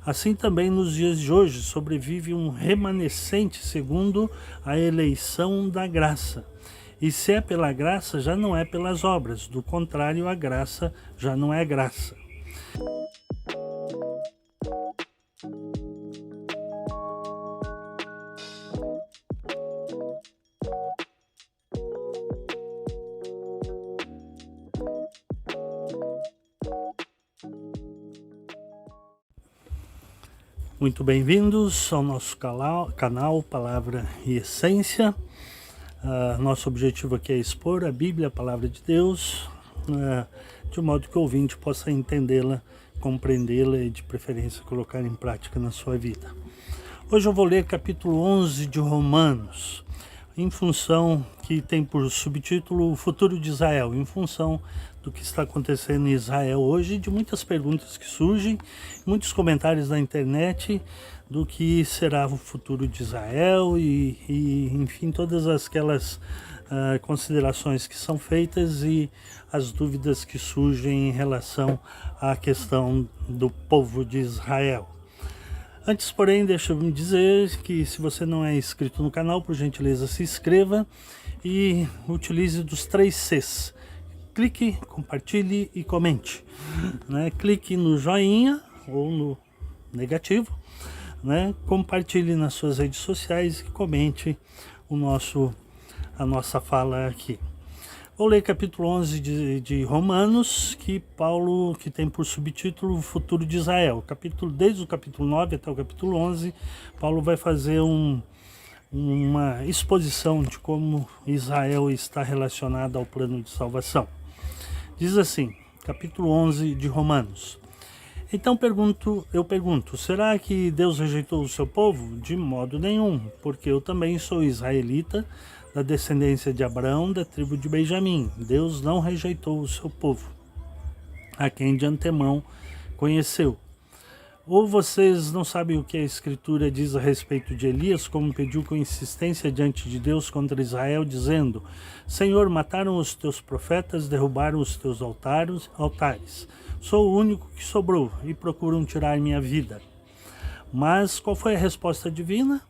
Assim também nos dias de hoje sobrevive um remanescente segundo a eleição da graça. E se é pela graça, já não é pelas obras, do contrário, a graça já não é graça. Muito bem-vindos ao nosso canal Palavra e Essência. Nosso objetivo aqui é expor a Bíblia, a Palavra de Deus, de modo que o ouvinte possa entendê-la, compreendê-la e, de preferência, colocar em prática na sua vida. Hoje eu vou ler capítulo 11 de Romanos, em função que tem por subtítulo o futuro de Israel, em função do que está acontecendo em Israel hoje, de muitas perguntas que surgem, muitos comentários na internet do que será o futuro de Israel e enfim, todas aquelas considerações que são feitas e as dúvidas que surgem em relação à questão do povo de Israel. Antes, porém, deixa-me dizer que se você não é inscrito no canal, por gentileza, se inscreva e utilize dos 3 Cs. Clique, compartilhe e comente. Clique no joinha ou no negativo. Compartilhe nas suas redes sociais e comente a nossa fala aqui. Vou ler capítulo 11 de Romanos, que tem por subtítulo o futuro de Israel. Desde o capítulo 9 até o capítulo 11, Paulo vai fazer uma exposição de como Israel está relacionado ao plano de salvação. Diz assim, capítulo 11 de Romanos. Então eu pergunto, será que Deus rejeitou o seu povo? De modo nenhum, porque eu também sou israelita, da descendência de Abraão, da tribo de Benjamim. Deus não rejeitou o seu povo, a quem de antemão conheceu. Ou vocês não sabem o que a Escritura diz a respeito de Elias, como pediu com insistência diante de Deus contra Israel, dizendo: Senhor, mataram os teus profetas, derrubaram os teus altares. Sou o único que sobrou e procuram tirar minha vida. Mas qual foi a resposta divina?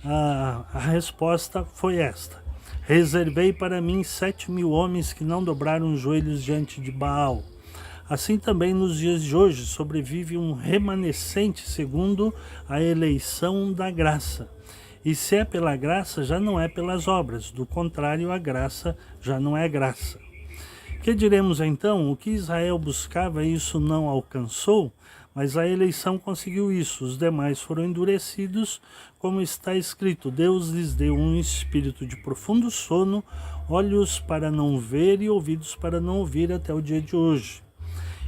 A resposta foi esta: reservei para mim 7.000 homens que não dobraram os joelhos diante de Baal. Assim também nos dias de hoje sobrevive um remanescente segundo a eleição da graça. E se é pela graça, já não é pelas obras, do contrário, a graça já não é graça. Que diremos então? O que Israel buscava, isso não alcançou, mas a eleição conseguiu isso. Os demais foram endurecidos, como está escrito: Deus lhes deu um espírito de profundo sono, olhos para não ver e ouvidos para não ouvir até o dia de hoje.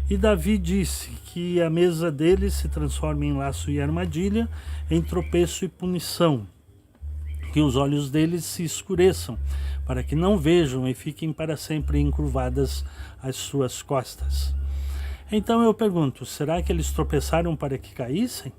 E Davi disse que a mesa deles se transforma em laço e armadilha, em tropeço e punição, que os olhos deles se escureçam, para que não vejam e fiquem para sempre encurvadas as suas costas. Então eu pergunto, será que eles tropeçaram para que caíssem?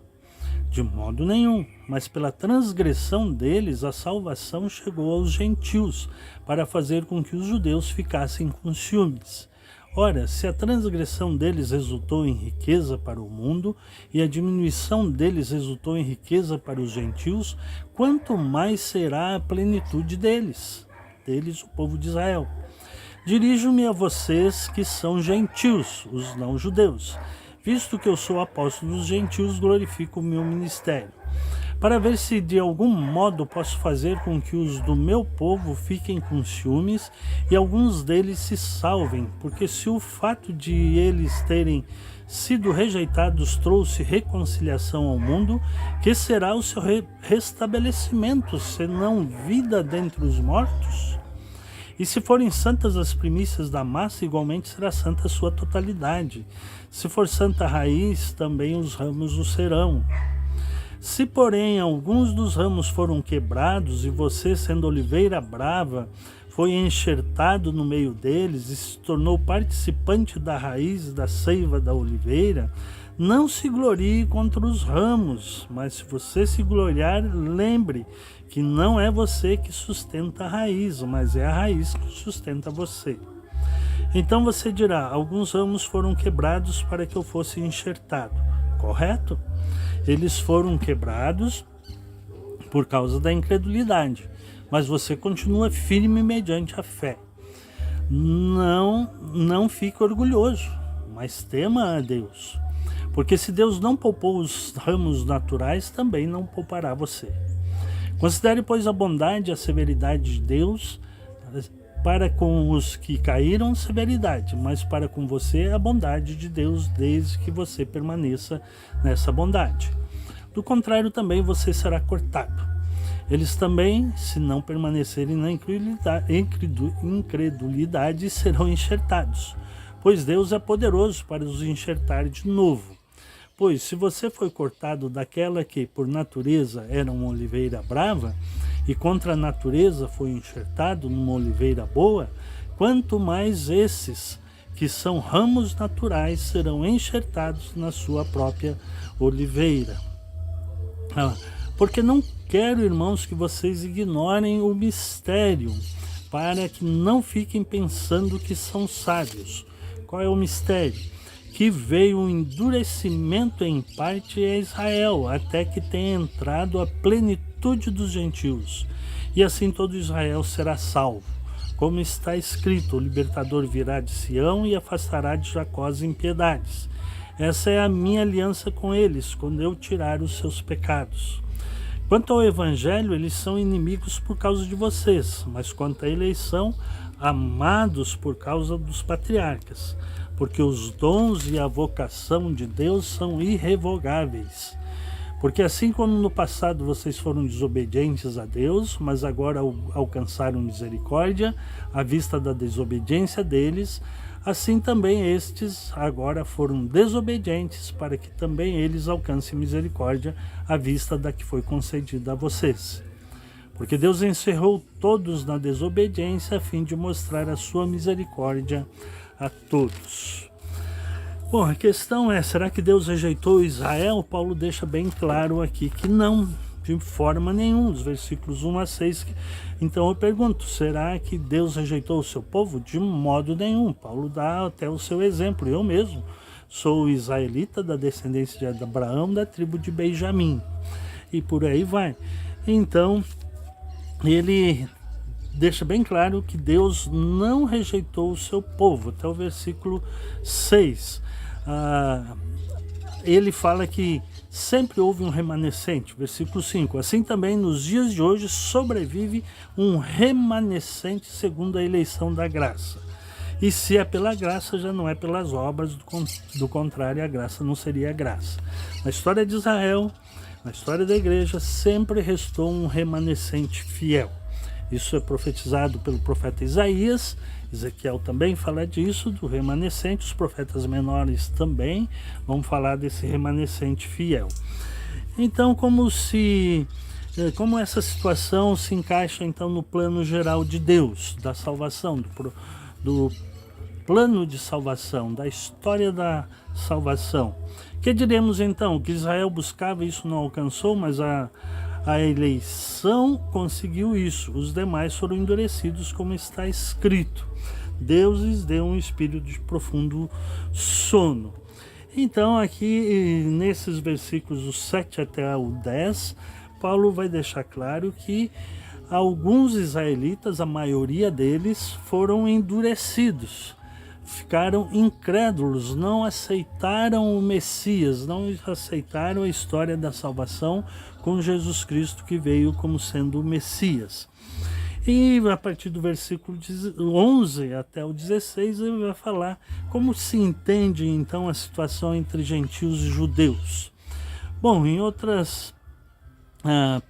De modo nenhum, mas pela transgressão deles a salvação chegou aos gentios, para fazer com que os judeus ficassem com ciúmes. Ora, se a transgressão deles resultou em riqueza para o mundo e a diminuição deles resultou em riqueza para os gentios, quanto mais será a plenitude deles, o povo de Israel. Dirijo-me a vocês que são gentios, os não-judeus. Visto que eu sou apóstolo dos gentios, glorifico o meu ministério, para ver se de algum modo posso fazer com que os do meu povo fiquem com ciúmes e alguns deles se salvem, porque se o fato de eles terem sido rejeitados trouxe reconciliação ao mundo, que será o seu restabelecimento, senão vida dentre os mortos? E se forem santas as primícias da massa, igualmente será santa a sua totalidade. Se for santa a raiz, também os ramos o serão. Se, porém, alguns dos ramos foram quebrados, e você, sendo oliveira brava, foi enxertado no meio deles e se tornou participante da raiz da seiva da oliveira, não se glorie contra os ramos, mas se você se gloriar, lembre que não é você que sustenta a raiz, mas é a raiz que sustenta você. Então você dirá: alguns ramos foram quebrados para que eu fosse enxertado. correto? Eles foram quebrados por causa da incredulidade, mas você continua firme mediante a fé. Não fique orgulhoso, mas tema a Deus, porque se Deus não poupou os ramos naturais, também não poupará você. Considere, pois, a bondade e a severidade de Deus. Para com os que caíram, severidade, mas para com você a bondade de Deus, desde que você permaneça nessa bondade. Do contrário, também você será cortado. Eles também, se não permanecerem na incredulidade, serão enxertados, pois Deus é poderoso para os enxertar de novo. Pois se você foi cortado daquela que, por natureza, era uma oliveira brava, e contra a natureza foi enxertado numa oliveira boa, quanto mais esses, que são ramos naturais, serão enxertados na sua própria oliveira. Porque não quero, irmãos, que vocês ignorem o mistério, para que não fiquem pensando que são sábios. Qual é o mistério? Que veio o endurecimento em parte a Israel, até que tenha entrado a plenitude dos gentios. E assim todo Israel será salvo. Como está escrito, o libertador virá de Sião e afastará de Jacó as impiedades. Essa é a minha aliança com eles, quando eu tirar os seus pecados. Quanto ao evangelho, eles são inimigos por causa de vocês, mas quanto à eleição, amados por causa dos patriarcas, porque os dons e a vocação de Deus são irrevogáveis. Porque assim como no passado vocês foram desobedientes a Deus, mas agora alcançaram misericórdia à vista da desobediência deles, assim também estes agora foram desobedientes, para que também eles alcancem misericórdia à vista da que foi concedida a vocês. Porque Deus encerrou todos na desobediência, a fim de mostrar a sua misericórdia a todos. Bom, a questão é, será que Deus rejeitou Israel? Paulo deixa bem claro aqui que não, de forma nenhuma, dos versículos 1 a 6. Então eu pergunto, será que Deus rejeitou o seu povo? De modo nenhum. Paulo dá até o seu exemplo. Eu mesmo sou israelita da descendência de Abraão, da tribo de Benjamim. E por aí vai. Então, ele deixa bem claro que Deus não rejeitou o seu povo. Até o versículo 6. Ele fala que sempre houve um remanescente. Versículo 5. Assim também nos dias de hoje sobrevive um remanescente segundo a eleição da graça. E se é pela graça, já não é pelas obras, do contrário, a graça não seria graça. Na história de Israel, na história da igreja, sempre restou um remanescente fiel. Isso é profetizado pelo profeta Isaías. Ezequiel também fala disso, do remanescente. Os profetas menores também vão falar desse remanescente fiel. Então, como essa situação se encaixa então no plano geral de Deus, da salvação, do plano de salvação, da história da salvação? Que diremos então? Que Israel buscava, isso não alcançou, mas a eleição conseguiu isso. Os demais foram endurecidos, como está escrito. Deus lhes deu um espírito de profundo sono. Então aqui nesses versículos do 7 até o 10, Paulo vai deixar claro que alguns israelitas, a maioria deles, foram endurecidos. Ficaram incrédulos, não aceitaram o Messias, não aceitaram a história da salvação com Jesus Cristo, que veio como sendo o Messias. E a partir do versículo 11 até o 16, ele vai falar como se entende então a situação entre gentios e judeus. Bom, em outras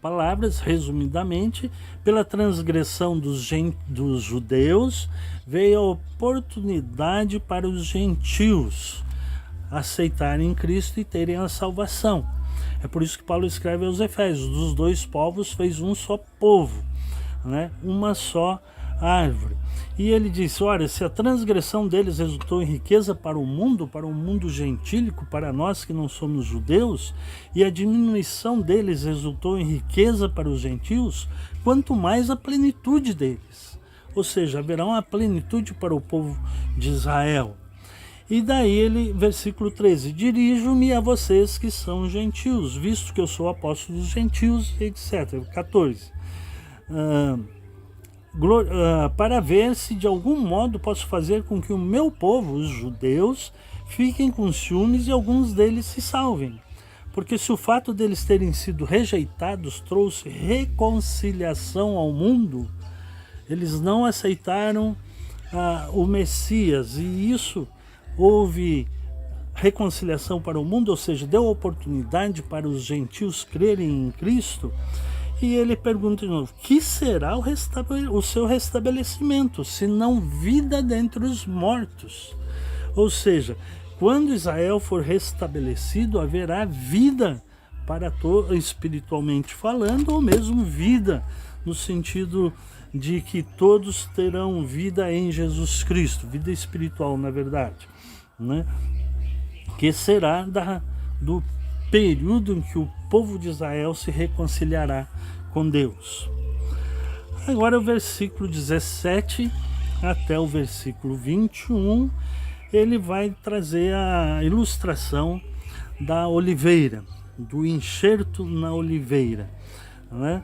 palavras, resumidamente, pela transgressão dos judeus, veio a oportunidade para os gentios aceitarem Cristo e terem a salvação. É por isso que Paulo escreve aos Efésios: dos dois povos fez um só povo, né? Uma só árvore. E ele disse: olha, se a transgressão deles resultou em riqueza para o mundo gentílico, para nós que não somos judeus, e a diminuição deles resultou em riqueza para os gentios, quanto mais a plenitude deles. Ou seja, haverá uma plenitude para o povo de Israel. E daí ele, versículo 13, dirijo-me a vocês que são gentios, visto que eu sou apóstolo dos gentios, etc. 14. Para ver se de algum modo posso fazer com que o meu povo, os judeus, fiquem com ciúmes e alguns deles se salvem. Porque se o fato deles terem sido rejeitados trouxe reconciliação ao mundo, eles não aceitaram o Messias, e isso houve reconciliação para o mundo, ou seja, deu oportunidade para os gentios crerem em Cristo. E ele pergunta de novo, que será o seu restabelecimento, se não vida dentre os mortos? Ou seja, quando Israel for restabelecido, haverá vida para espiritualmente falando, ou mesmo vida no sentido de que todos terão vida em Jesus Cristo, vida espiritual, na verdade, né? Que será do período em que o povo de Israel se reconciliará com Deus. Agora o versículo 17 até o versículo 21, ele vai trazer a ilustração da oliveira, do enxerto na oliveira, né?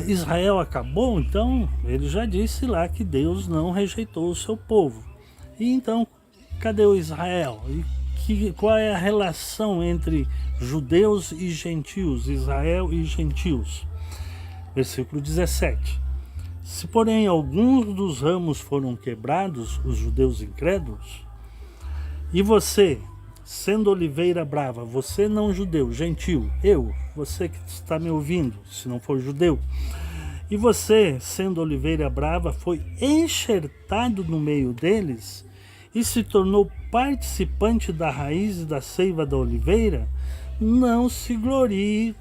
Israel acabou, então ele já disse lá que Deus não rejeitou o seu povo. E então, cadê o Israel? Qual é a relação entre judeus e gentios, Israel e gentios? Versículo 17. Se, porém, alguns dos ramos foram quebrados, os judeus incrédulos, e você, sendo oliveira brava, você não judeu, gentil, você que está me ouvindo, se não for judeu, e você, sendo oliveira brava, foi enxertado no meio deles e se tornou participante da raiz e da seiva da oliveira, não se glorie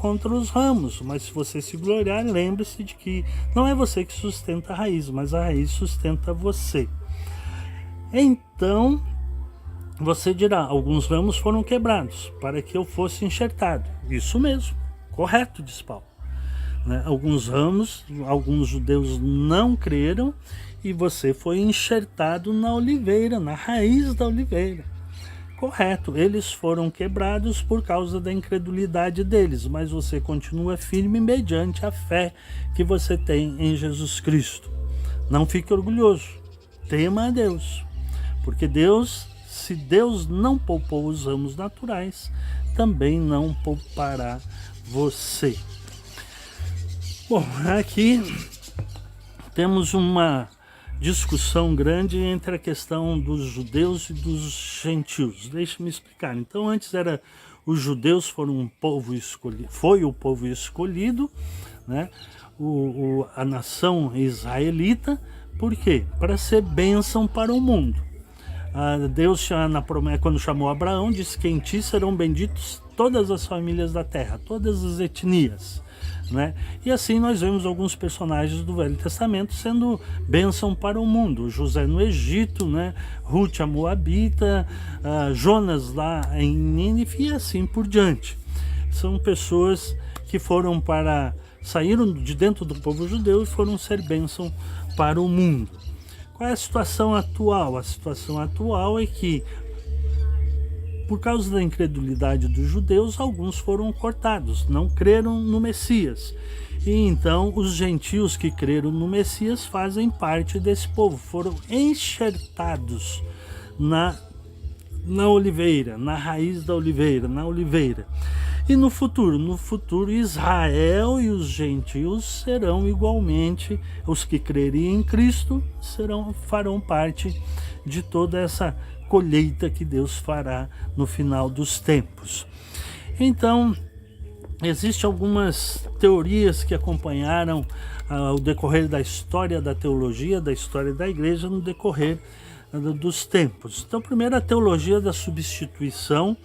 contra os ramos, mas se você se gloriar, lembre-se de que não é você que sustenta a raiz, mas a raiz sustenta você. Então, você dirá, alguns ramos foram quebrados para que eu fosse enxertado. Isso mesmo, correto, diz Paulo. Né? Alguns ramos, alguns judeus não creram e você foi enxertado na oliveira, na raiz da oliveira. Correto, eles foram quebrados por causa da incredulidade deles, mas você continua firme mediante a fé que você tem em Jesus Cristo. Não fique orgulhoso, tema a Deus, porque se Deus não poupou os ramos naturais, também não poupará você. Bom, aqui temos uma discussão grande entre a questão dos judeus e dos gentios. Deixa-me explicar. Então, antes era os judeus foram um povo escolhido, foi o povo escolhido, né? A nação israelita, por quê? Para ser bênção para o mundo. Deus, na promessa, quando chamou Abraão, disse que em ti serão benditos todas as famílias da terra, todas as etnias. Né? E assim nós vemos alguns personagens do Velho Testamento sendo bênção para o mundo. José no Egito, né? Ruth a Moabita, Jonas lá em Nínive e assim por diante. São pessoas que saíram de dentro do povo judeu e foram ser bênção para o mundo. Qual é a situação atual? A situação atual é que, por causa da incredulidade dos judeus, alguns foram cortados, não creram no Messias. E então os gentios que creram no Messias fazem parte desse povo, foram enxertados na oliveira, na raiz da oliveira, na oliveira. E no futuro Israel e os gentios serão igualmente, os que crerem em Cristo farão parte de toda essa colheita que Deus fará no final dos tempos. Então, existem algumas teorias que acompanharam o decorrer da história da teologia, da história da igreja no decorrer dos tempos. Então, primeiro a teologia da substituição,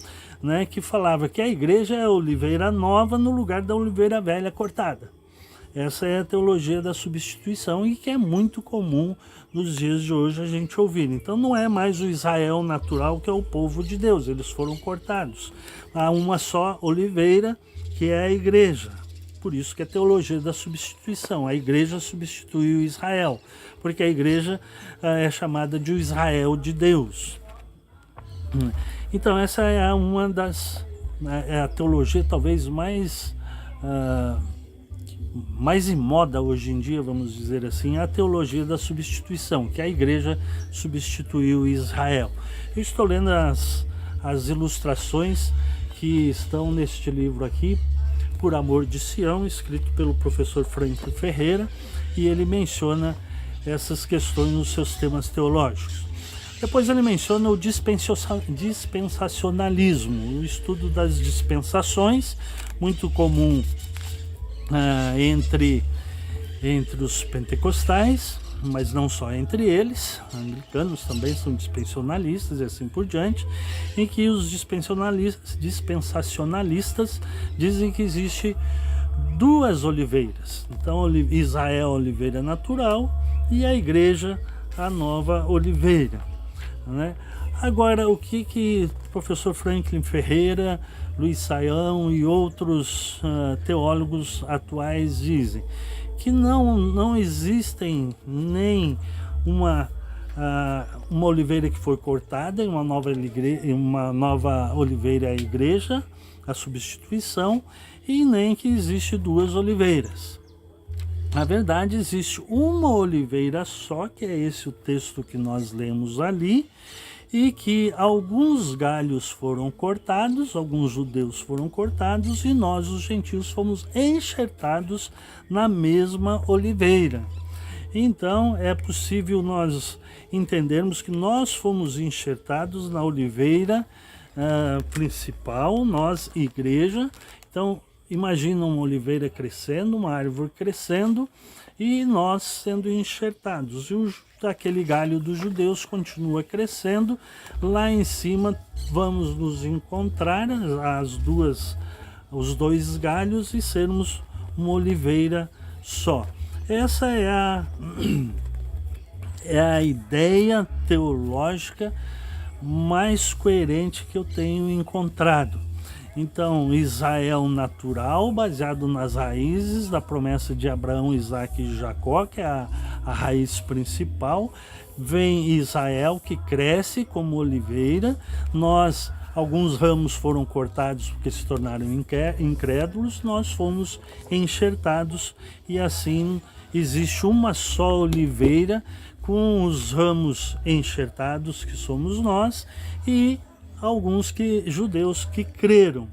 né, que falava que a igreja é a oliveira nova no lugar da oliveira velha cortada. Essa é a teologia da substituição e que é muito comum nos dias de hoje a gente ouvir. Então não é mais o Israel natural que é o povo de Deus, eles foram cortados. Há uma só oliveira que é a igreja. Por isso que é a teologia da substituição. A igreja substituiu Israel, porque a igreja é chamada de o Israel de Deus. Então essa é uma das, é a teologia talvez mais em moda hoje em dia, vamos dizer assim, a teologia da substituição, que a igreja substituiu Israel. Eu estou lendo as ilustrações que estão neste livro aqui, Por Amor de Sião, escrito pelo professor Franklin Ferreira, e ele menciona essas questões nos seus temas teológicos. Depois ele menciona o dispensacionalismo, o estudo das dispensações, muito comum entre os pentecostais, mas não só entre eles, anglicanos também são dispensacionalistas e assim por diante, em que os dispensacionalistas dizem que existe duas oliveiras. Então Israel, a oliveira natural, e a igreja, a nova oliveira, né? Agora, o que o professor Franklin Ferreira, Luiz Saião e outros teólogos atuais dizem? Que não existem nem uma oliveira que foi cortada em uma nova oliveira, a igreja, a substituição, e nem que existe duas oliveiras. Na verdade, existe uma oliveira só, que é esse o texto que nós lemos ali, e que alguns galhos foram cortados, alguns judeus foram cortados, e nós, os gentios, fomos enxertados na mesma oliveira. Então, é possível nós entendermos que nós fomos enxertados na oliveira principal, nós, igreja. Então, imagina uma oliveira crescendo, uma árvore crescendo, e nós sendo enxertados. E aquele galho dos judeus continua crescendo. Lá em cima vamos nos encontrar, os dois galhos, e sermos uma oliveira só. Essa é a ideia teológica mais coerente que eu tenho encontrado. Então, Israel natural, baseado nas raízes da promessa de Abraão, Isaque e Jacó, que é a raiz principal. Vem Israel, que cresce como oliveira. Alguns ramos foram cortados porque se tornaram incrédulos, nós fomos enxertados, e assim existe uma só oliveira, com os ramos enxertados, que somos nós, e alguns judeus que creram,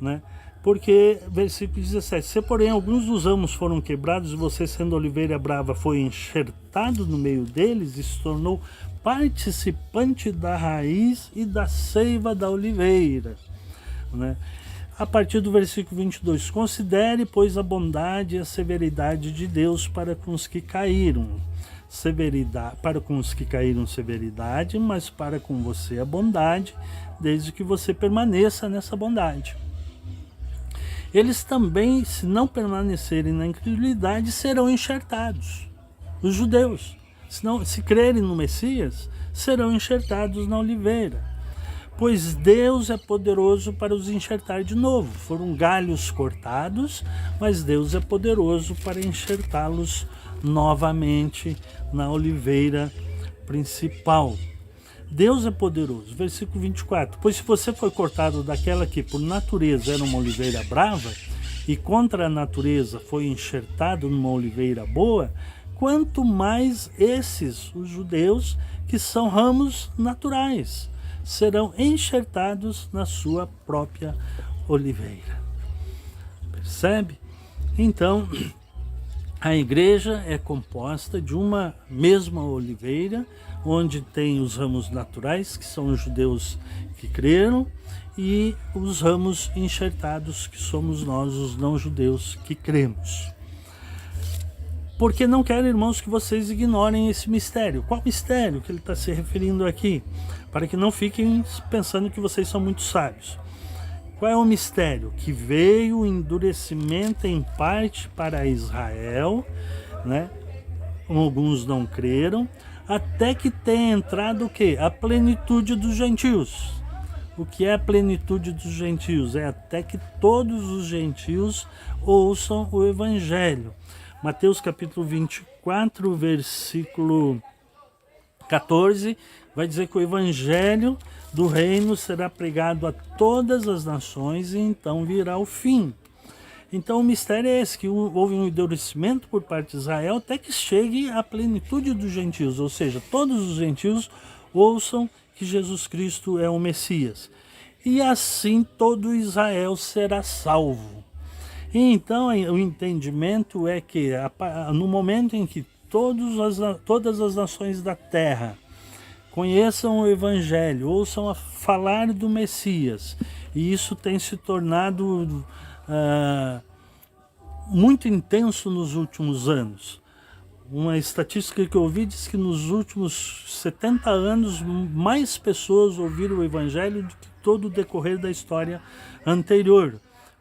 né? Porque, versículo 17, se porém alguns dos ramos foram quebrados, e você, sendo oliveira brava, foi enxertado no meio deles, e se tornou participante da raiz e da seiva da oliveira, né? A partir do versículo 22, considere, pois, a bondade e a severidade de Deus para com os que caíram. Para com os que caíram, severidade, mas para com você a bondade, desde que você permaneça nessa bondade. Eles também, se não permanecerem na incredulidade, serão enxertados. Os judeus, se crerem no Messias, serão enxertados na oliveira. Pois Deus é poderoso para os enxertar de novo. Foram galhos cortados, mas Deus é poderoso para enxertá-los novamente na oliveira principal. Deus é poderoso. Versículo 24. Pois se você foi cortado daquela que por natureza era uma oliveira brava, e contra a natureza foi enxertado numa oliveira boa, quanto mais esses, os judeus, que são ramos naturais, serão enxertados na sua própria oliveira. Percebe? Então, a igreja é composta de uma mesma oliveira, onde tem os ramos naturais, que são os judeus que creram, e os ramos enxertados, que somos nós, os não-judeus, que cremos. Porque não quero, irmãos, que vocês ignorem esse mistério. Qual mistério que ele está se referindo aqui? Para que não fiquem pensando que vocês são muito sábios. Qual é o mistério? Que veio o endurecimento em parte para Israel, né? Alguns não creram, até que tenha entrado o quê? A plenitude dos gentios. O que é a plenitude dos gentios? É até que todos os gentios ouçam o evangelho. Mateus capítulo 24, versículo 14, vai dizer que o evangelho do reino será pregado a todas as nações e então virá o fim. Então o mistério é esse, que houve um endurecimento por parte de Israel até que chegue à plenitude dos gentios, ou seja, todos os gentios ouçam que Jesus Cristo é o Messias. E assim todo Israel será salvo. E então o entendimento é que no momento em que todas as nações da terra conheçam o Evangelho, ouçam a falar do Messias, e isso tem se tornado muito intenso nos últimos anos. Uma estatística que eu ouvi diz que nos últimos 70 anos mais pessoas ouviram o Evangelho do que todo o decorrer da história anterior.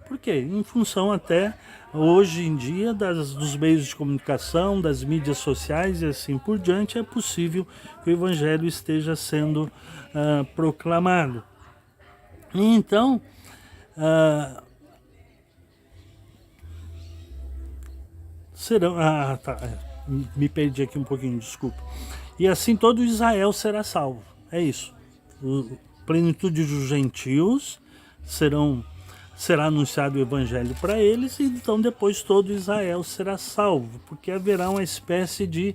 Por quê? Em função até, hoje em dia, dos meios de comunicação, das mídias sociais e assim por diante, é possível que o Evangelho esteja sendo proclamado. E então, me perdi aqui um pouquinho, desculpa. E assim todo Israel será salvo. É isso. A plenitude dos gentios será anunciado o evangelho para eles, e então depois todo Israel será salvo, porque haverá uma espécie de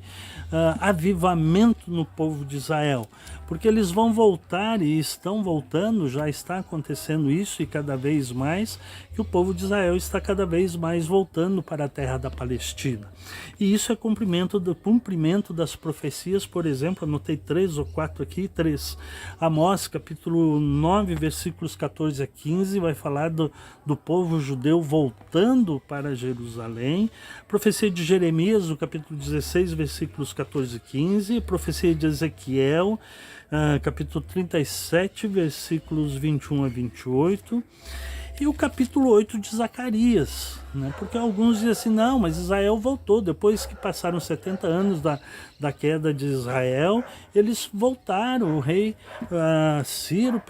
avivamento no povo de Israel, porque eles vão voltar e estão voltando, já está acontecendo isso, e cada vez mais, que o povo de Israel está cada vez mais voltando para a terra da Palestina. E isso é cumprimento das profecias, por exemplo, anotei 3 ou 4 aqui, 3. Amós, capítulo 9, versículos 14 a 15, vai falar do povo judeu voltando para Jerusalém. Profecia de Jeremias, no capítulo 16, versículos 14 e 15. Profecia de Ezequiel, capítulo 37, versículos 21 a 28. E o capítulo 8 de Zacarias, né? Porque alguns dizem assim, não, mas Israel voltou, depois que passaram 70 anos da queda de Israel, eles voltaram, o rei Ciro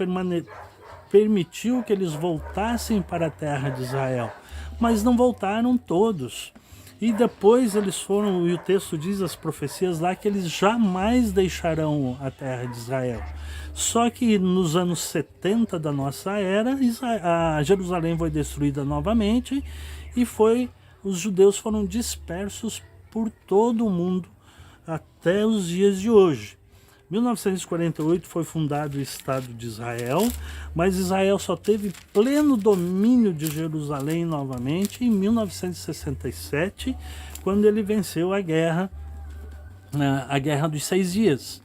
permitiu que eles voltassem para a terra de Israel, mas não voltaram todos. E depois eles foram, e o texto diz, as profecias lá, que eles jamais deixarão a terra de Israel. Só que nos anos 70 da nossa era, Jerusalém foi destruída novamente e os judeus foram dispersos por todo o mundo até os dias de hoje. Em 1948 foi fundado o Estado de Israel, mas Israel só teve pleno domínio de Jerusalém novamente em 1967, quando ele venceu a Guerra dos 6 Dias.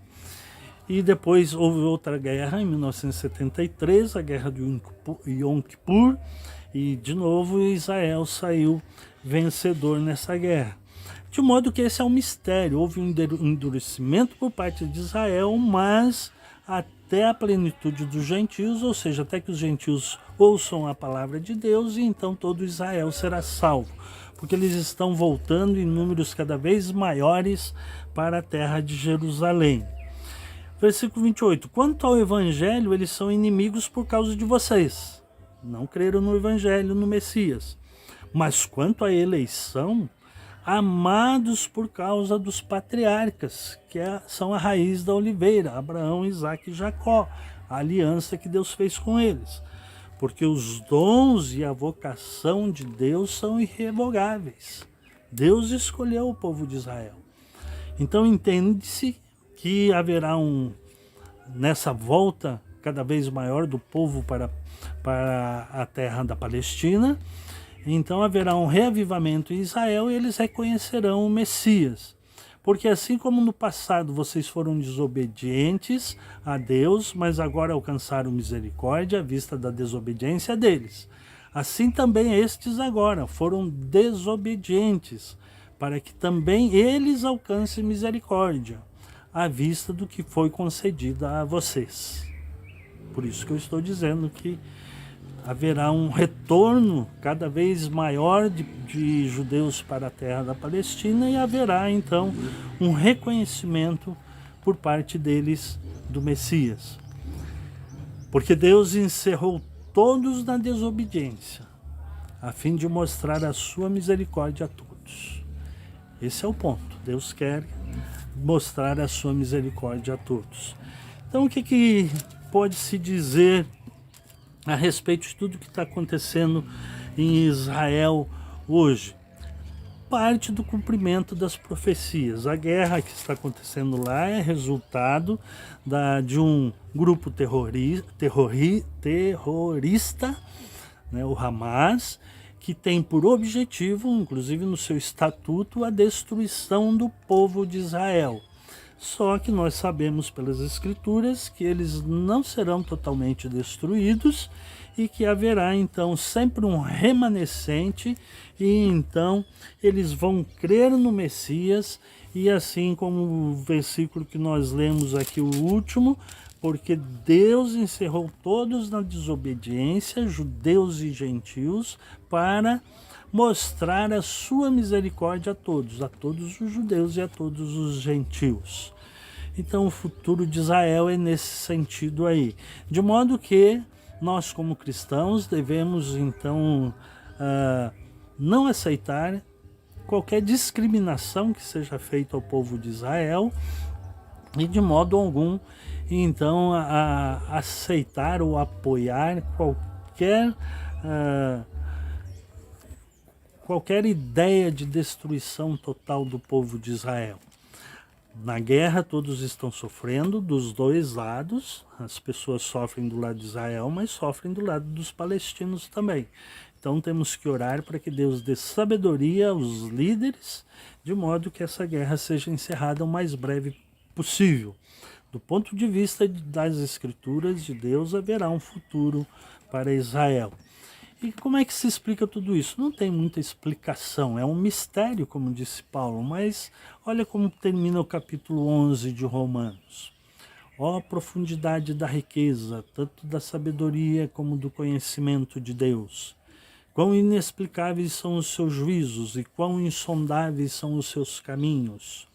E depois houve outra guerra em 1973, a Guerra de Yom Kippur, e de novo Israel saiu vencedor nessa guerra. De modo que esse é um mistério, houve um endurecimento por parte de Israel, mas até a plenitude dos gentios, ou seja, até que os gentios ouçam a palavra de Deus, e então todo Israel será salvo, porque eles estão voltando em números cada vez maiores para a terra de Jerusalém. Versículo 28. Quanto ao evangelho, eles são inimigos por causa de vocês. Não creram no evangelho, no Messias. Mas quanto à eleição, amados por causa dos patriarcas, que são a raiz da oliveira, Abraão, Isaque e Jacó, a aliança que Deus fez com eles. Porque os dons e a vocação de Deus são irrevogáveis. Deus escolheu o povo de Israel. Então entende-se que haverá nessa volta cada vez maior do povo para a terra da Palestina, então haverá um reavivamento em Israel e eles reconhecerão o Messias. Porque assim como no passado vocês foram desobedientes a Deus, mas agora alcançaram misericórdia à vista da desobediência deles, assim também estes agora foram desobedientes, para que também eles alcancem misericórdia à vista do que foi concedido a vocês. Por isso que eu estou dizendo que haverá um retorno cada vez maior de judeus para a terra da Palestina, e haverá então um reconhecimento por parte deles do Messias. Porque Deus encerrou todos na desobediência, a fim de mostrar a sua misericórdia a todos. Esse é o ponto. Deus quer mostrar a sua misericórdia a todos. Então, o que pode se dizer a respeito de tudo que está acontecendo em Israel hoje? Parte do cumprimento das profecias. A guerra que está acontecendo lá é resultado de um grupo terrorista, né, o Hamas, que tem por objetivo, inclusive no seu estatuto, a destruição do povo de Israel. Só que nós sabemos pelas Escrituras que eles não serão totalmente destruídos e que haverá então sempre um remanescente, e então eles vão crer no Messias, e assim como o versículo que nós lemos aqui, o último, porque Deus encerrou todos na desobediência, judeus e gentios, para mostrar a sua misericórdia a todos os judeus e a todos os gentios. Então o futuro de Israel é nesse sentido aí. De modo que nós como cristãos devemos então não aceitar qualquer discriminação que seja feita ao povo de Israel, e de modo algum então a aceitar ou apoiar qualquer ideia de destruição total do povo de Israel. Na guerra todos estão sofrendo dos dois lados, as pessoas sofrem do lado de Israel, mas sofrem do lado dos palestinos também. Então temos que orar para que Deus dê sabedoria aos líderes, de modo que essa guerra seja encerrada o mais breve possível. Do ponto de vista das Escrituras de Deus, haverá um futuro para Israel. E como é que se explica tudo isso? Não tem muita explicação, é um mistério, como disse Paulo, mas olha como termina o capítulo 11 de Romanos. Ó profundidade da riqueza, tanto da sabedoria como do conhecimento de Deus. Quão inexplicáveis são os seus juízos e quão insondáveis são os seus caminhos.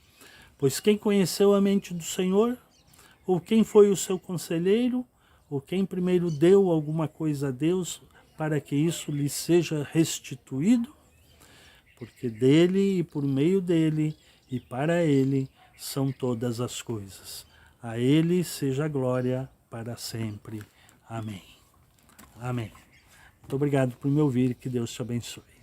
Pois quem conheceu a mente do Senhor? Ou quem foi o seu conselheiro? Ou quem primeiro deu alguma coisa a Deus para que isso lhe seja restituído? Porque dele e por meio dele e para ele são todas as coisas. A ele seja a glória para sempre. Amém. Amém. Muito obrigado por me ouvir, que Deus te abençoe.